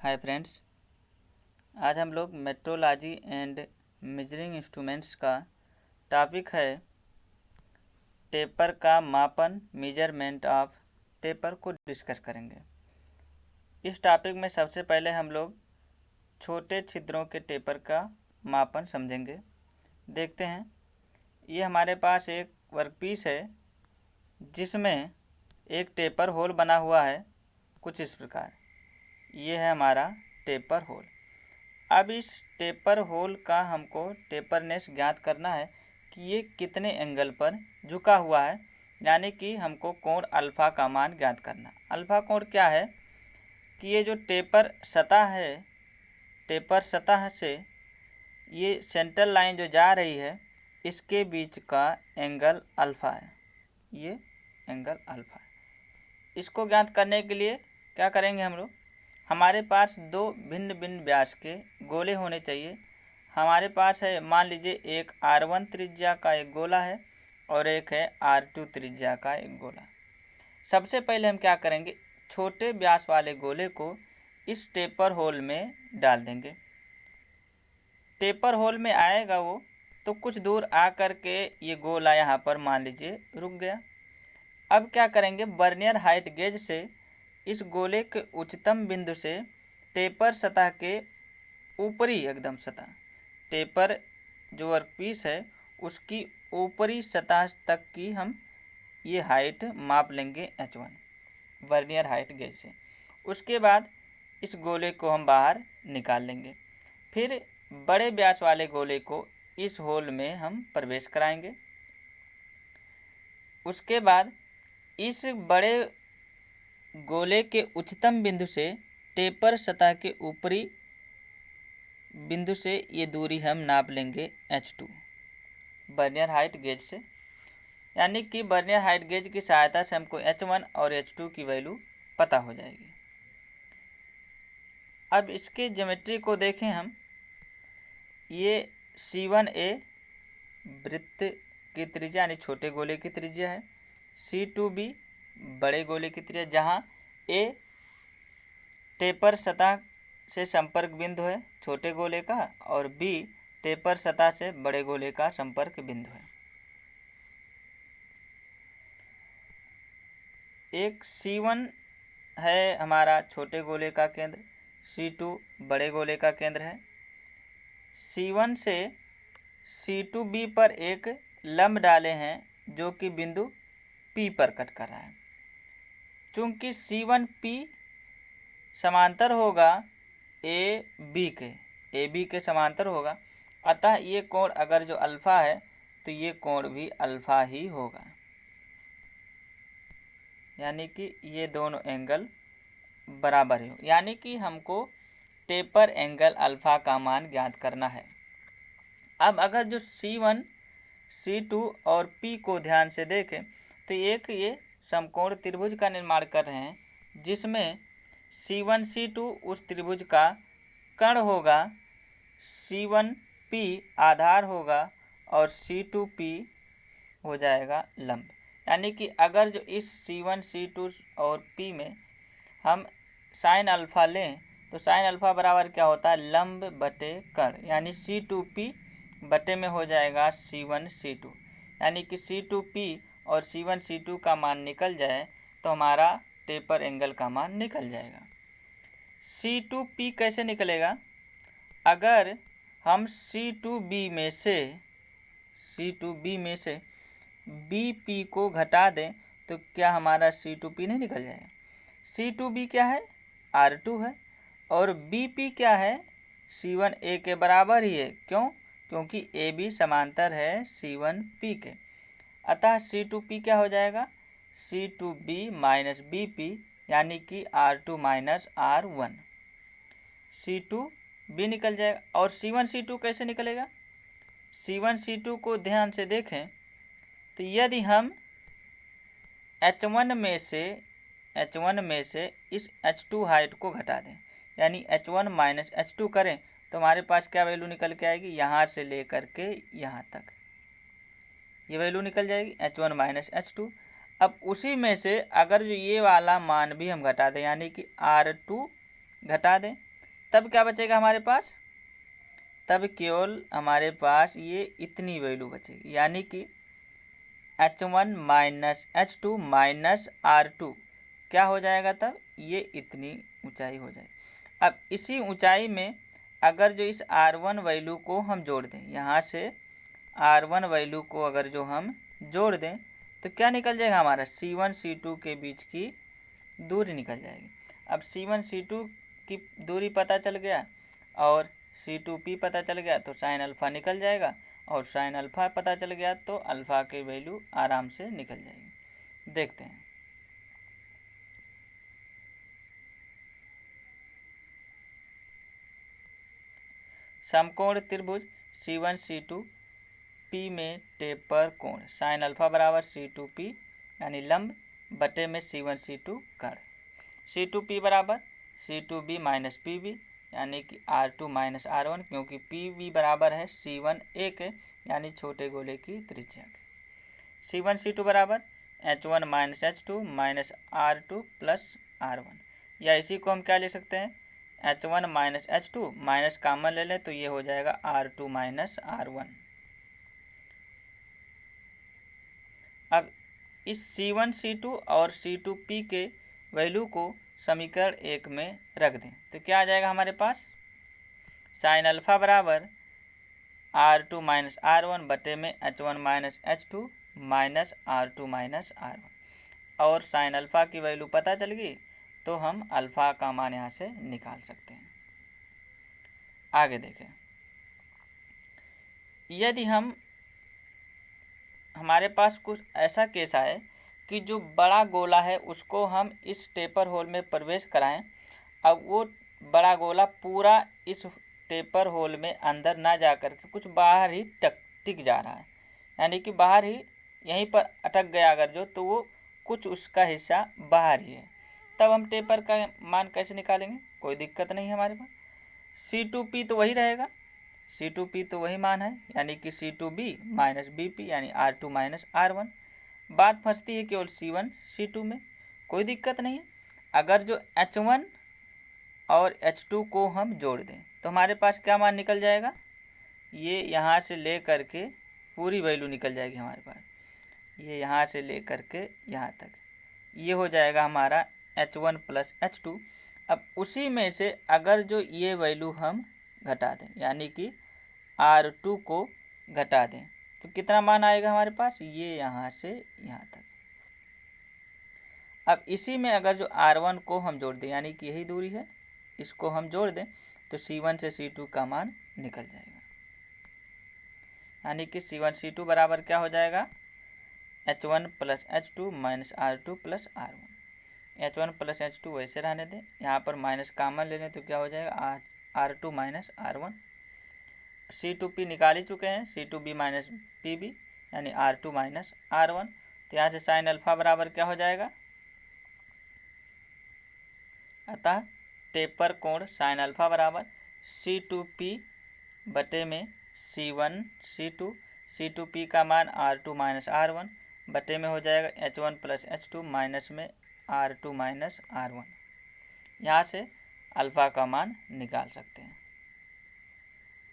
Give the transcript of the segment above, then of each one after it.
Hi friends, आज हम लोग मेट्रोलॉजी एंड मेजरिंग इंस्ट्रूमेंट्स का टॉपिक है टेपर का मापन, मेजरमेंट ऑफ टेपर को डिस्कस करेंगे। इस टॉपिक में सबसे पहले हम लोग छोटे छिद्रों के टेपर का मापन समझेंगे। देखते हैं, ये हमारे पास एक वर्कपीस है जिसमें एक टेपर होल बना हुआ है कुछ इस प्रकार। ये है हमारा टेपर होल। अब इस टेपर होल का हमको टेपरनेस ज्ञात करना है कि ये कितने एंगल पर झुका हुआ है, यानी कि हमको कोण अल्फ़ा का मान ज्ञात करना। अल्फ़ा कोण क्या है कि ये जो टेपर सतह है, टेपर सतह से ये सेंट्रल लाइन जो जा रही है इसके बीच का एंगल अल्फ़ा है। ये एंगल अल्फ़ा है। इसको ज्ञात करने के लिए क्या करेंगे हम लोग, हमारे पास दो भिन्न भिन्न व्यास के गोले होने चाहिए। हमारे पास है, मान लीजिए, एक R1 त्रिज्या का एक गोला है और एक है R2 त्रिज्या का एक गोला। सबसे पहले हम क्या करेंगे, छोटे व्यास वाले गोले को इस टेपर होल में डाल देंगे। टेपर होल में आएगा वो तो कुछ दूर आ कर के ये गोला यहाँ पर मान लीजिए रुक गया। अब क्या करेंगे, वर्नियर हाइट गेज से इस गोले के उच्चतम बिंदु से टेपर सतह के ऊपरी एकदम सतह, टेपर जो वर्कपीस है उसकी ऊपरी सतह तक की हम ये हाइट माप लेंगे H1 वर्नियर हाइट गेज से। उसके बाद इस गोले को हम बाहर निकाल लेंगे। फिर बड़े व्यास वाले गोले को इस होल में हम प्रवेश कराएंगे। उसके बाद इस बड़े गोले के उच्चतम बिंदु से टेपर सतह के ऊपरी बिंदु से ये दूरी हम नाप लेंगे H2 वर्नियर हाइट गेज से, यानी कि वर्नियर हाइट गेज की सहायता से हमको H1 और H2 की वैल्यू पता हो जाएगी। अब इसके ज्योमेट्री को देखें हम, ये C1A वृत्त की त्रिज्या यानी छोटे गोले की त्रिज्या है, C2B बड़े गोले की त्रिज्या, जहाँ A टेपर सतह से संपर्क बिंदु है छोटे गोले का और B टेपर सतह से बड़े गोले का संपर्क बिंदु है। एक C1 है हमारा छोटे गोले का केंद्र, C2 बड़े गोले का केंद्र है। C1 से C2B पर एक लंब डाले हैं जो कि बिंदु P पर कट कर रहा है। चूंकि C1P समांतर होगा AB के समांतर होगा, अतः ये कोण अगर जो अल्फ़ा है तो ये कोण भी अल्फ़ा ही होगा, यानी कि ये दोनों एंगल बराबर ही, यानी कि हमको टेपर एंगल अल्फ़ा का मान ज्ञात करना है। अब अगर जो C1, C2 और P को ध्यान से देखें तो एक ये समकोण त्रिभुज का निर्माण कर रहे हैं जिसमें C1, C2 उस त्रिभुज का कर्ण होगा, C1P आधार होगा और C2P हो जाएगा लंब। यानी कि अगर जो इस C1, C2 और P में हम साइन अल्फ़ा लें तो साइन अल्फ़ा बराबर क्या होता है, लंब बटे कर्ण, यानी C2P बटे में हो जाएगा C1, C2, यानी कि C2P और C1, C2 का मान निकल जाए तो हमारा टेपर एंगल का मान निकल जाएगा। C2P कैसे निकलेगा, अगर हम C2B में से BP को घटा दें तो क्या हमारा C2P नहीं निकल जाएगा। C2B क्या है, R2 है और BP क्या है, C1A के बराबर ही है। क्यों, क्योंकि AB समांतर है C1P के, अतः C2P क्या हो जाएगा, C2B माइनस BP, यानी कि R2 माइनस R1, C2B निकल जाएगा। और C1, C2 कैसे निकलेगा, C1, C2 को ध्यान से देखें तो यदि हम H1 में से इस H2 हाइट को घटा दें, यानी H1 माइनस H2 करें तो हमारे पास क्या वैल्यू निकल के आएगी, यहाँ से लेकर के यहाँ तक ये वैल्यू निकल जाएगी H1 माइनस H2। अब उसी में से अगर जो ये वाला मान भी हम घटा दें, यानी कि R2 घटा दें तब क्या बचेगा हमारे पास, तब केवल हमारे पास ये इतनी वैल्यू बचेगी, यानी कि H1 minus H2 minus R2 क्या हो जाएगा, तब ये इतनी ऊंचाई हो जाएगी। अब इसी ऊंचाई में अगर जो इस R1 वैल्यू को हम जोड़ दें, यहाँ से R1 वैल्यू को अगर जो हम जोड़ दें तो क्या निकल जाएगा हमारा, C1 C2 के बीच की दूरी निकल जाएगी। अब C1 C2 की दूरी पता चल गया और C2P पता चल गया तो साइन अल्फ़ा निकल जाएगा, और साइन अल्फ़ा पता चल गया तो अल्फ़ा की वैल्यू आराम से निकल जाएगी। देखते हैं। समकोण त्रिभुज C1 C2 P में टेपर कोण साइन अल्फ़ा बराबर C2P यानी लंब बटे में C1 C2 कर्ण। C2P बराबर C2B माइनस PB यानी कि R2 माइनस R1, क्योंकि PB बराबर है C1 A के यानी छोटे गोले की त्रिज्या के। C1 C2 बराबर H1 minus H2 minus R2 plus R1, या इसी को हम क्या ले सकते हैं, H1 minus H2 minus common ले लें तो ये हो जाएगा R2 माइनस R1। अब इस C1 C2 और C2P के वैल्यू को समीकरण 1 में रख दें तो क्या आ जाएगा हमारे पास, साइन अल्फ़ा बराबर R2 माइनस R1 बटे में H1 minus H2 minus R2 minus R1, और साइन अल्फ़ा की वैल्यू पता चल गई तो हम अल्फ़ा का मान यहाँ से निकाल सकते हैं। आगे देखें, यदि हमारे पास कुछ ऐसा केस आए कि जो बड़ा गोला है उसको हम इस टेपर होल में प्रवेश कराएं, अब वो बड़ा गोला पूरा इस टेपर होल में अंदर ना जा कर के कुछ बाहर ही टिक जा रहा है, यानी कि बाहर ही यहीं पर अटक गया अगर जो, तो वो कुछ उसका हिस्सा बाहर ही है, तब हम टेपर का मान कैसे निकालेंगे, कोई दिक्कत नहीं है हमारे पास। C2P तो वही रहेगा, C2P तो वही मान है, यानी कि C2B माइनस BP यानी R2 माइनस R1। बात फंसती है केवल C1 C2 में, कोई दिक्कत नहीं है। अगर जो H1 और H2 को हम जोड़ दें तो हमारे पास क्या मान निकल जाएगा, ये यहाँ से ले करके पूरी वैल्यू निकल जाएगी हमारे पास, ये यहाँ से ले करके यहाँ तक, ये हो जाएगा हमारा H1 प्लस H2। अब उसी में से अगर जो ये वैल्यू हम घटा दें, यानी कि R2 को घटा दें तो कितना मान आएगा हमारे पास, ये यहाँ से यहाँ तक। अब इसी में अगर जो R1 को हम जोड़ दें, यानी कि यही दूरी है, इसको हम जोड़ दें तो C1 से C2 का मान निकल जाएगा, यानी कि C1 C2 बराबर क्या हो जाएगा, H1 plus H2 minus R2 plus R1। H1 plus H2 वैसे रहने दें, यहाँ पर माइनस कॉमन ले लें तो क्या हो जाएगा R2 माइनस R1। C2P निकाल ही चुके हैं, C2B माइनस PB यानी R2 माइनस R1, तो यहाँ से साइन अल्फ़ा बराबर क्या हो जाएगा, अतः टेपर कोण साइन अल्फ़ा बराबर C2P बटे में C1 C2, C2P का मान R2 माइनस R1 बटे में हो जाएगा H1 प्लस H2 माइनस में R2 माइनस R1। यहाँ से अल्फ़ा का मान निकाल सकते हैं।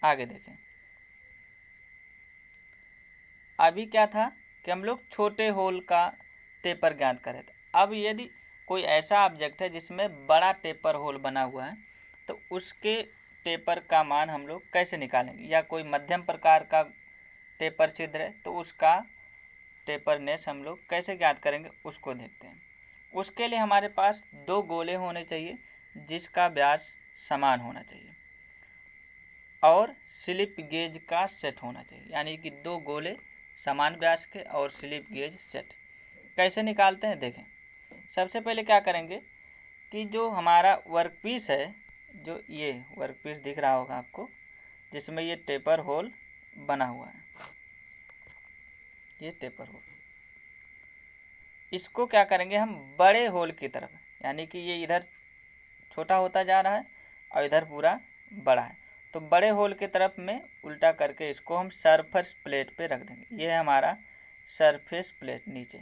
आगे देखें, अभी क्या था कि हम लोग छोटे होल का टेपर ज्ञात करे थे। अब यदि कोई ऐसा ऑब्जेक्ट है जिसमें बड़ा टेपर होल बना हुआ है तो उसके टेपर का मान हम लोग कैसे निकालेंगे, या कोई मध्यम प्रकार का टेपर छिद्र है तो उसका टेपरनेस हम लोग कैसे ज्ञात करेंगे, उसको देखते हैं। उसके लिए हमारे पास दो गोले होने चाहिए जिसका व्यास समान होना चाहिए, और स्लिप गेज का सेट होना चाहिए, यानी कि दो गोले समान व्यास के और स्लिप गेज सेट। कैसे निकालते हैं देखें। सबसे पहले क्या करेंगे कि जो हमारा वर्कपीस है, जो ये वर्कपीस दिख रहा होगा आपको, जिसमें ये टेपर होल बना हुआ है, ये टेपर होल, इसको क्या करेंगे हम बड़े होल की तरफ, यानी कि ये इधर छोटा होता जा रहा है और इधर पूरा बड़ा है, तो बड़े होल की तरफ में उल्टा करके इसको हम सरफेस प्लेट पे रख देंगे। ये है हमारा सरफेस प्लेट, नीचे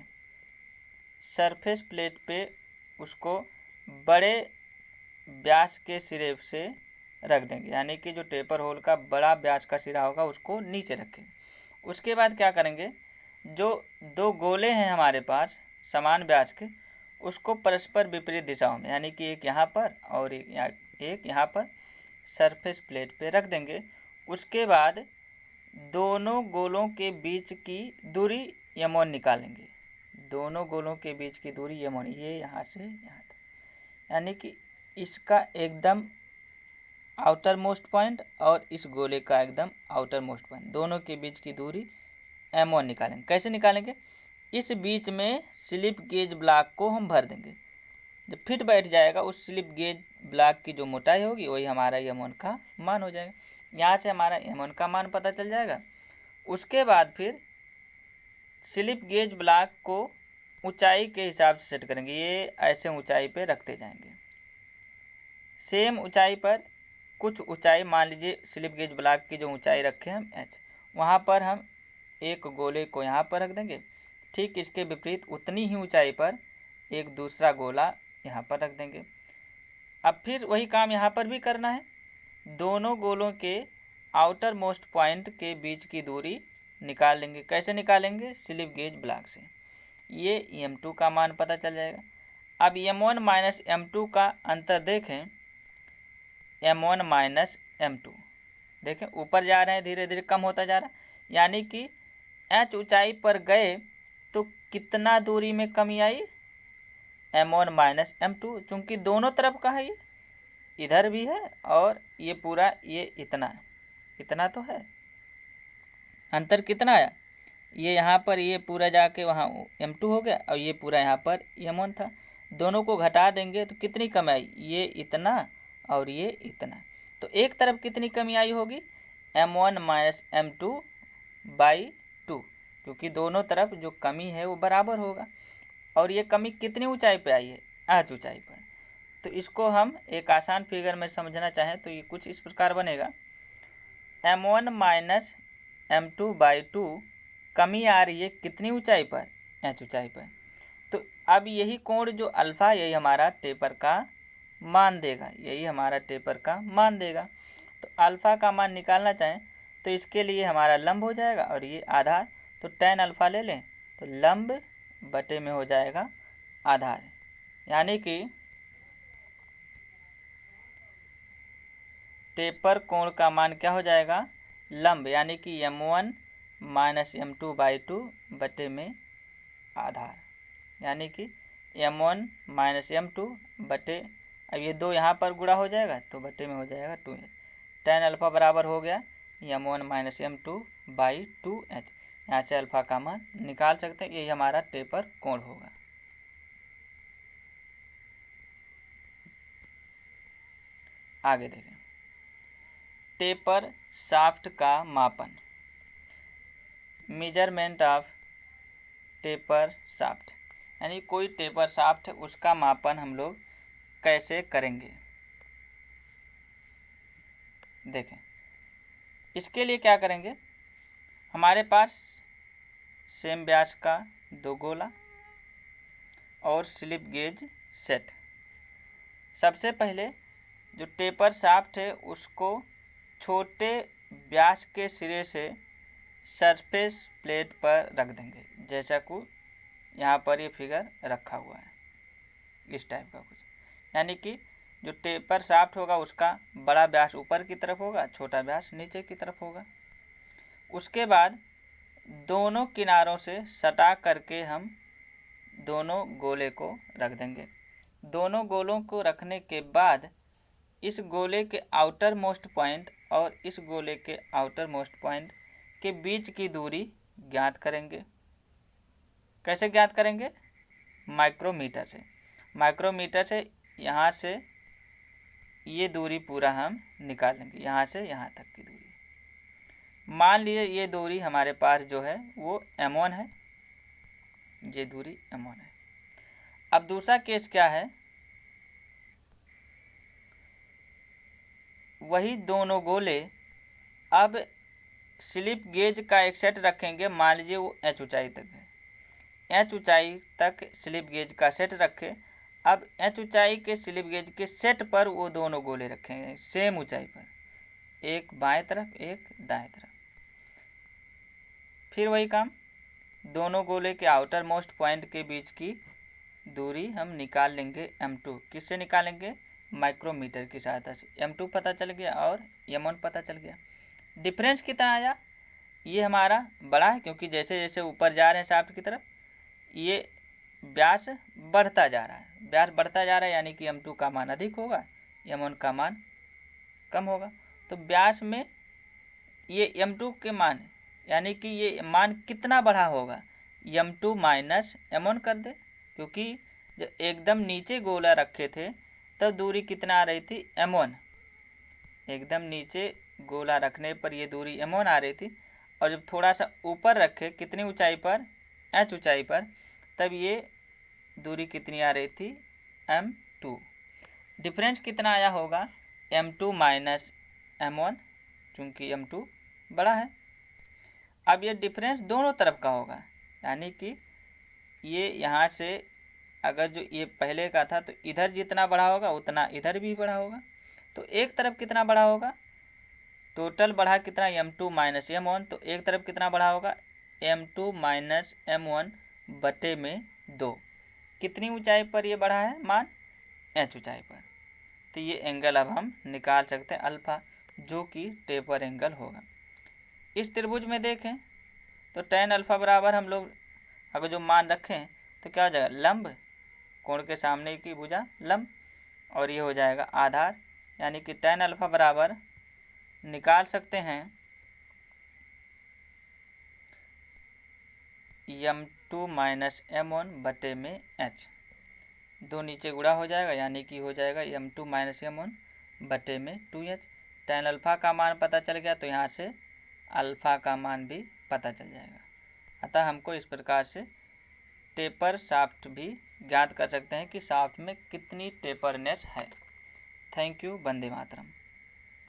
सरफेस प्लेट पे उसको बड़े व्यास के सिरे से रख देंगे, यानी कि जो टेपर होल का बड़ा व्यास का सिरा होगा उसको नीचे रखेंगे। उसके बाद क्या करेंगे, जो दो गोले हैं हमारे पास समान व्यास के, उसको परस्पर विपरीत दिशाओं में, यानी कि एक यहाँ पर और एक यहाँ पर सरफेस प्लेट पे रख देंगे। उसके बाद दोनों गोलों के बीच की दूरी m1 निकालेंगे। दोनों गोलों के बीच की दूरी m1, ये यहाँ से यहाँ तक, यानी कि इसका एकदम आउटर मोस्ट पॉइंट और इस गोले का एकदम आउटर मोस्ट पॉइंट, दोनों के बीच की दूरी m1 निकालेंगे। कैसे निकालेंगे, इस बीच में स्लिप गेज ब्लॉक को हम भर देंगे। जब फिट बैठ जाएगा उस स्लिप गेज ब्लॉक की जो मोटाई होगी वही हमारा m1 का मान हो जाएगा। यहाँ से हमारा m1 का मान पता चल जाएगा। उसके बाद फिर स्लिप गेज ब्लॉक को ऊंचाई के हिसाब से सेट करेंगे, ये ऐसे ऊंचाई पे रखते जाएंगे। सेम ऊंचाई पर कुछ ऊंचाई, मान लीजिए स्लिप गेज ब्लॉक की जो ऊंचाई रखे हम h, वहाँ पर हम एक गोले को यहाँ पर रख देंगे। ठीक इसके विपरीत उतनी ही ऊंचाई पर एक दूसरा गोला यहाँ पर रख देंगे। अब फिर वही काम यहाँ पर भी करना है। दोनों गोलों के आउटर मोस्ट पॉइंट के बीच की दूरी निकाल लेंगे। कैसे निकालेंगे, स्लिप गेज ब्लॉक से। ये m2 का मान पता चल जाएगा। अब m1 माइनस m2 का अंतर देखें, m1 माइनस m2 देखें ऊपर जा रहे हैं, धीरे धीरे कम होता जा रहा है, यानी कि h ऊंचाई पर गए तो कितना दूरी में कमी आई, m1 माइनस m2। चूँकि दोनों तरफ का है, ये इधर भी है और ये पूरा ये इतना तो है। अंतर कितना आया, ये यहाँ पर ये पूरा जाके वहाँ m2 हो गया और ये पूरा यहाँ पर m1 था। दोनों को घटा देंगे तो कितनी कमी आई, ये इतना और ये इतना। तो एक तरफ कितनी कमी आई होगी, m1 माइनस m2 बाई 2, क्योंकि दोनों तरफ जो कमी है वो बराबर होगा। और ये कमी कितनी ऊंचाई पे आई है, h ऊंचाई पर। तो इसको हम एक आसान फिगर में समझना चाहें तो ये कुछ इस प्रकार बनेगा, m1 माइनस m2 बाई 2 कमी आ रही है कितनी ऊंचाई पर, h ऊंचाई पर। तो अब यही कोण जो अल्फ़ा, यही हमारा टेपर का मान देगा, यही हमारा टेपर का मान देगा। तो अल्फ़ा का मान निकालना चाहें तो इसके लिए हमारा लंब हो जाएगा और ये आधार, तो tan अल्फ़ा ले लें तो लंब बटे में हो जाएगा आधार, यानी कि टेपर कोण का मान क्या हो जाएगा, लंब, यानी कि m1 माइनस m2 बाई 2 बटे में आधार, यानी कि m1 माइनस m2 बटे, अब ये दो यहाँ पर गुणा हो जाएगा तो बटे में हो जाएगा 2h। tan अल्फ़ा बराबर हो गया m1 minus m2 by 2h। यहाँ से अल्फ़ा का मान निकाल सकते हैं, यही हमारा टेपर कोण होगा। आगे देखें, टेपर शाफ्ट का मापन, मेजरमेंट ऑफ टेपर शाफ्ट, यानी कोई टेपर शाफ्ट है उसका मापन हम लोग कैसे करेंगे। देखें, इसके लिए क्या करेंगे, हमारे पास सेम व्यास का दो गोला और स्लिप गेज सेट। सबसे पहले जो टेपर शाफ्ट है उसको छोटे व्यास के सिरे से सरफेस प्लेट पर रख देंगे, जैसा कि यहाँ पर ये फिगर रखा हुआ है, इस टाइप का कुछ। यानी कि जो टेपर शाफ्ट होगा उसका बड़ा व्यास ऊपर की तरफ होगा, छोटा व्यास नीचे की तरफ होगा। उसके बाद दोनों किनारों से सटा करके हम दोनों गोले को रख देंगे। दोनों गोलों को रखने के बाद इस गोले के आउटर मोस्ट पॉइंट और इस गोले के आउटर मोस्ट पॉइंट के बीच की दूरी ज्ञात करेंगे। कैसे ज्ञात करेंगे, माइक्रोमीटर से। माइक्रोमीटर से यहाँ से ये दूरी पूरा हम निकालेंगे, यहाँ से यहाँ तक की दूरी। मान लीजिए ये दूरी हमारे पास जो है वो m1 है, ये दूरी m1 है। अब दूसरा केस क्या है, वही दोनों गोले अब स्लिप गेज का एक सेट रखेंगे, मान लीजिए वो h ऊंचाई तक है, h ऊंचाई तक स्लिप गेज का सेट रखे। अब h ऊंचाई के स्लिप गेज के सेट पर वो दोनों गोले रखेंगे सेम ऊंचाई पर, एक बाएं तरफ एक दाएं तरफ। फिर वही काम, दोनों गोले के आउटर मोस्ट पॉइंट के बीच की दूरी हम निकाल लेंगे m2। किससे निकालेंगे? माइक्रोमीटर की सहायता से। m2 पता चल गया और m1 पता चल गया। डिफरेंस कितना आया? ये हमारा बड़ा है क्योंकि जैसे जैसे ऊपर जा रहे हैं शाफ्ट की तरफ ये व्यास बढ़ता जा रहा है, व्यास बढ़ता जा रहा है, यानी कि m2 का मान अधिक होगा, m1 का मान कम होगा। तो व्यास में ये m2 के मान यानी कि ये मान कितना बढ़ा होगा, m2 माइनस m1 कर दे, क्योंकि जब एकदम नीचे गोला रखे थे तब दूरी कितना आ रही थी? m1। एकदम नीचे गोला रखने पर ये दूरी m1 आ रही थी, और जब थोड़ा सा ऊपर रखे कितनी ऊंचाई पर? h ऊंचाई पर, तब ये दूरी कितनी आ रही थी? m2। डिफरेंस कितना आया होगा? m2 माइनस m1, चूँकि m2 बड़ा है। अब ये डिफरेंस दोनों तरफ का होगा, यानी कि ये यहाँ से अगर जो ये पहले का था तो इधर जितना बड़ा होगा उतना इधर भी बड़ा होगा। तो एक तरफ कितना बड़ा होगा? टोटल बढ़ा कितना? m2 minus m1। तो एक तरफ कितना बढ़ा होगा? m2 माइनस m1 बटे में 2। कितनी ऊंचाई पर ये बढ़ा है मान? h ऊंचाई पर। तो ये एंगल अब हम निकाल सकते हैं अल्फ़ा, जो कि टेपर एंगल होगा। इस त्रिभुज में देखें तो tan अल्फ़ा बराबर हम लोग अगर जो मान रखें तो क्या हो जाएगा? लंब, कोण के सामने की भुजा लंब, और ये हो जाएगा आधार, यानी कि tan अल्फ़ा बराबर निकाल सकते हैं m2 माइनस m1 बटे में h। दो नीचे गुणा हो जाएगा, यानी कि हो जाएगा m2 माइनस m1 बटे में 2h। tan अल्फ़ा का मान पता चल गया तो यहाँ से अल्फ़ा का मान भी पता चल जाएगा। अतः हमको इस प्रकार से टेपर शाफ्ट भी ज्ञात कर सकते हैं कि शाफ्ट में कितनी टेपरनेस है। Thank you. वंदे मातरम।